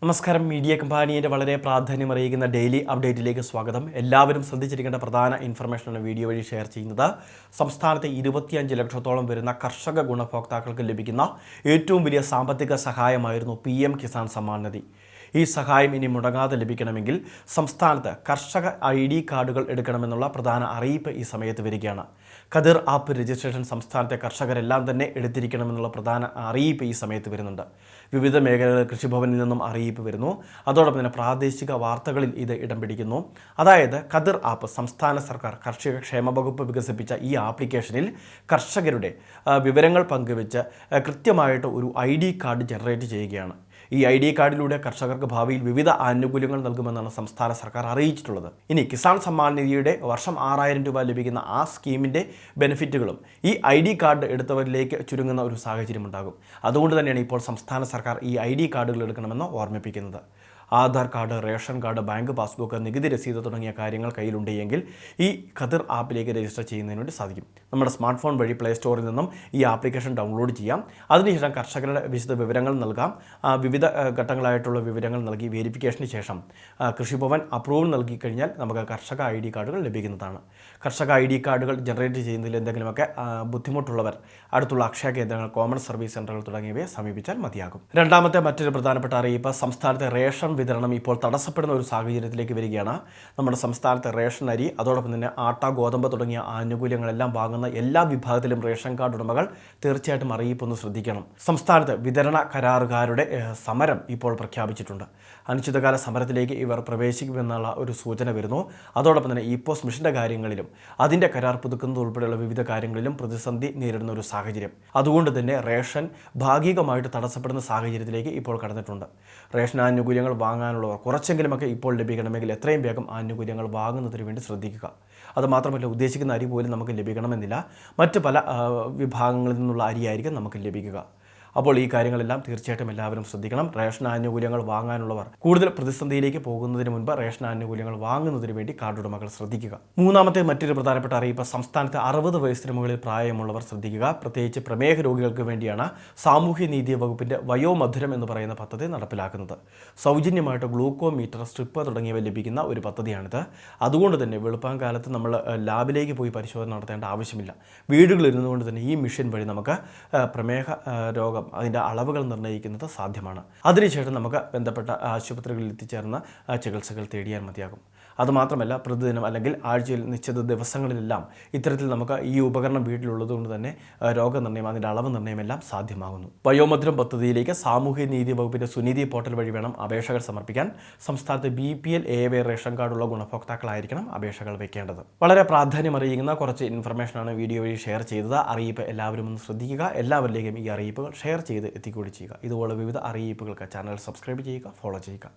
നമസ്കാരം. മീഡിയ കമ്പാനിയുടെ വളരെ പ്രാധാന്യമറിയിക്കുന്ന ഡെയിലി അപ്ഡേറ്റിലേക്ക് സ്വാഗതം. എല്ലാവരും ശ്രദ്ധിച്ചിരിക്കേണ്ട പ്രധാന ഇൻഫർമേഷനാണ് വീഡിയോ വഴി ഷെയർ ചെയ്യുന്നത്. സംസ്ഥാനത്തെ 25 ലക്ഷത്തോളം വരുന്ന കർഷക ഗുണഭോക്താക്കൾക്ക് ലഭിക്കുന്ന ഏറ്റവും വലിയ സാമ്പത്തിക സഹായമായിരുന്നു PM കിസാൻ സമ്മാൻ നിധി. ഈ സഹായം ഇനി മുടങ്ങാതെ ലഭിക്കണമെങ്കിൽ സംസ്ഥാനത്ത് കർഷക ID കാർഡുകൾ എടുക്കണമെന്നുള്ള പ്രധാന അറിയിപ്പ് ഈ സമയത്ത് വരികയാണ്. കതിർ ആപ്പ് രജിസ്ട്രേഷൻ സംസ്ഥാനത്തെ കർഷകരെല്ലാം തന്നെ എടുത്തിരിക്കണമെന്നുള്ള പ്രധാന അറിയിപ്പ് ഈ സമയത്ത് വരുന്നുണ്ട്. വിവിധ മേഖലകളിൽ കൃഷിഭവനിൽ നിന്നും അറിയിപ്പ് വരുന്നു. അതോടൊപ്പം തന്നെ പ്രാദേശിക വാർത്തകളിൽ ഇത് ഇടം പിടിക്കുന്നു. അതായത് കതിർ ആപ്പ് സംസ്ഥാന സർക്കാർ കാർഷിക ക്ഷേമ വകുപ്പ് വികസിപ്പിച്ച ഈ ആപ്ലിക്കേഷനിൽ കർഷകരുടെ വിവരങ്ങൾ പങ്കുവെച്ച് കൃത്യമായിട്ട് ഒരു ID കാർഡ് ജനറേറ്റ് ചെയ്യുകയാണ്. ഈ ID കാർഡിലൂടെ കർഷകർക്ക് ഭാവിയിൽ വിവിധ ആനുകൂല്യങ്ങൾ നൽകുമെന്നാണ് സംസ്ഥാന സർക്കാർ അറിയിച്ചിട്ടുള്ളത്. ഇനി കിസാൻ സമ്മാൻ നിധിയുടെ വർഷം 6000 രൂപ ലഭിക്കുന്ന ആ സ്കീമിൻ്റെ ബെനിഫിറ്റുകളും ഈ ID കാർഡ് എടുത്തവരിലേക്ക് ചുരുങ്ങുന്ന ഒരു സാഹചര്യം ഉണ്ടാകും. അതുകൊണ്ട് തന്നെയാണ് ഇപ്പോൾ സംസ്ഥാന സർക്കാർ ഈ ID കാർഡുകൾ എടുക്കണമെന്ന് ഓർമ്മിപ്പിക്കുന്നത്. Aadhaar card, ration card, bank passbook, നികുതി രസീത് തുടങ്ങിയ കാര്യങ്ങൾ കയ്യിലുണ്ടെങ്കിൽ ഈ ഖതിർ ആപ്പിലേക്ക് രജിസ്റ്റർ ചെയ്യുന്നതിന് വേണ്ടി സാധിക്കും. നമ്മുടെ സ്മാർട്ട് ഫോൺ വഴി പ്ലേ സ്റ്റോറിൽ നിന്നും ഈ ആപ്ലിക്കേഷൻ ഡൗൺലോഡ് ചെയ്യാം. അതിനുശേഷം കർഷകരുടെ വിശദ വിവരങ്ങൾ നൽകാം. വിവിധ ഘട്ടങ്ങളായിട്ടുള്ള വിവരങ്ങൾ നൽകി വെരിഫിക്കേഷന് ശേഷം കൃഷിഭവൻ അപ്രൂവൽ നൽകി കഴിഞ്ഞാൽ നമുക്ക് കർഷക ID കാർഡുകൾ ലഭിക്കുന്നതാണ്. കർഷക ID കാർഡുകൾ ജനറേറ്റ് ചെയ്യുന്നതിൽ എന്തെങ്കിലുമൊക്കെ ബുദ്ധിമുട്ടുള്ളവർ അടുത്തുള്ള അക്ഷയ കേന്ദ്രങ്ങൾ, കോമൺ സർവീസ് സെൻ്ററുകൾ തുടങ്ങിയവയെ സമീപിച്ചാൽ മതിയാകും. രണ്ടാമത്തെ മറ്റൊരു പ്രധാനപ്പെട്ട അറിയിപ്പ്, സംസ്ഥാനത്തെ റേഷൻ വിതരണം ഇപ്പോൾ തടസ്സപ്പെടുന്ന ഒരു സാഹചര്യത്തിലേക്ക് വരികയാണ്. നമ്മുടെ സംസ്ഥാനത്തെ റേഷൻ അരി, അതോടൊപ്പം തന്നെ ആട്ട, ഗോതമ്പ് തുടങ്ങിയ ആനുകൂല്യങ്ങളെല്ലാം വാങ്ങുന്ന എല്ലാ വിഭാഗത്തിലും റേഷൻ കാർഡ് ഉടമകൾ തീർച്ചയായിട്ടും അറിയിപ്പൊന്ന് ശ്രദ്ധിക്കണം. സംസ്ഥാനത്ത് വിതരണ കരാറുകാരുടെ സമരം ഇപ്പോൾ പ്രഖ്യാപിച്ചിട്ടുണ്ട്. അനിശ്ചിതകാല സമരത്തിലേക്ക് ഇവർ പ്രവേശിക്കുമെന്നുള്ള ഒരു സൂചന വരുന്നു. അതോടൊപ്പം തന്നെ ഇപ്പോസ് മിഷൻ്റെ കാര്യങ്ങളിലും അതിൻ്റെ കരാർ പുതുക്കുന്നത് ഉൾപ്പെടെയുള്ള വിവിധ കാര്യങ്ങളിലും പ്രതിസന്ധി നേരിടുന്ന ഒരു സാഹചര്യം. അതുകൊണ്ട് തന്നെ റേഷൻ ഭാഗികമായിട്ട് തടസ്സപ്പെടുന്ന സാഹചര്യത്തിലേക്ക് ഇപ്പോൾ കടന്നിട്ടുണ്ട്. റേഷൻ ആനുകൂല്യങ്ങൾ വാങ്ങാനുള്ളവർ കുറച്ചെങ്കിലുമൊക്കെ ഇപ്പോൾ ലഭിക്കണമെങ്കിൽ എത്രയും വേഗം ആനുകൂല്യങ്ങൾ വാങ്ങുന്നതിന് വേണ്ടി ശ്രദ്ധിക്കുക. അതുമാത്രമല്ല, ഉദ്ദേശിക്കുന്ന അരി പോലും നമുക്ക് ലഭിക്കണമെന്നില്ല. മറ്റ് പല വിഭാഗങ്ങളിൽ നിന്നുള്ള അരിയായിരിക്കും നമുക്ക് ലഭിക്കുക. അപ്പോൾ ഈ കാര്യങ്ങളെല്ലാം തീർച്ചയായിട്ടും എല്ലാവരും ശ്രദ്ധിക്കണം. റേഷൻ ആനുകൂല്യങ്ങൾ വാങ്ങാനുള്ളവർ കൂടുതൽ പ്രതിസന്ധിയിലേക്ക് പോകുന്നതിന് മുൻപ് റേഷൻ ആനുകൂല്യങ്ങൾ വാങ്ങുന്നതിന് വേണ്ടി കാർഡ് ഉടമകൾ ശ്രദ്ധിക്കുക. മൂന്നാമത്തെ മറ്റൊരു പ്രധാനപ്പെട്ട അറിയിപ്പ്, സംസ്ഥാനത്ത് 60 വയസ്സിന് മുകളിൽ പ്രായമുള്ളവർ ശ്രദ്ധിക്കുക. പ്രത്യേകിച്ച് പ്രമേഹ രോഗികൾക്ക് വേണ്ടിയാണ് സാമൂഹ്യനീതി വകുപ്പിൻ്റെ വയോമധുരം എന്ന് പറയുന്ന പദ്ധതി നടപ്പിലാക്കുന്നത്. സൗജന്യമായിട്ട് ഗ്ലൂക്കോമീറ്റർ, സ്ട്രിപ്പ് തുടങ്ങിയവ ലഭിക്കുന്ന ഒരു പദ്ധതിയാണിത്. അതുകൊണ്ട് തന്നെ വെളുപ്പാങ്കാലത്ത് നമ്മൾ ലാബിലേക്ക് പോയി പരിശോധന നടത്തേണ്ട ആവശ്യമില്ല. വീടുകളിൽ ഇരുന്നുകൊണ്ട് തന്നെ ഈ മെഷീൻ വഴി നമുക്ക് പ്രമേഹ രോഗം അതിൻ്റെ അളവുകൾ നിർണ്ണയിക്കുന്നത് സാധ്യമാണ്. അതിനുശേഷം നമുക്ക് ബന്ധപ്പെട്ട ആശുപത്രികളിൽ എത്തിച്ചേർന്ന ചികിത്സകൾ തേടിയാൽ മതിയാകും. അതുമാത്രമല്ല, പ്രതിദിനം അല്ലെങ്കിൽ ആഴ്ചയിൽ നിശ്ചിത ദിവസങ്ങളിലെല്ലാം ഇത്തരത്തിൽ നമുക്ക് ഈ ഉപകരണം വീട്ടിലുള്ളതുകൊണ്ട് തന്നെ രോഗനിർണ്ണയം, അതിൻ്റെ അളവ് നിർണ്ണയമെല്ലാം സാധ്യമാകുന്നു. വയോമധുരം പദ്ധതിയിലേക്ക് സാമൂഹ്യനീതി വകുപ്പിൻ്റെ സുനീതി പോർട്ടൽ വഴി വേണം അപേക്ഷകൾ സമർപ്പിക്കാൻ. സംസ്ഥാനത്ത് BPL AY റേഷൻ കാർഡുള്ള ഗുണഭോക്താക്കളായിരിക്കണം അപേക്ഷകൾ വെക്കേണ്ടത്. വളരെ പ്രാധാന്യമറിയിക്കുന്ന കുറച്ച് ഇൻഫർമേഷനാണ് വീഡിയോ വഴി ഷെയർ ചെയ്തത്. അറിയിപ്പ് എല്ലാവരും ഒന്ന് ശ്രദ്ധിക്കുക. എല്ലാവരിലേക്കും ഈ അറിയിപ്പുകൾ ഷെയർ ചെയ്ത് എത്തിക്കുകയും ചെയ്യുക. ഇതുപോലെ വിവിധ അറിയിപ്പുകൾക്ക് ചാനൽ സബ്സ്ക്രൈബ് ചെയ്യുക, ഫോളോ ചെയ്യുക.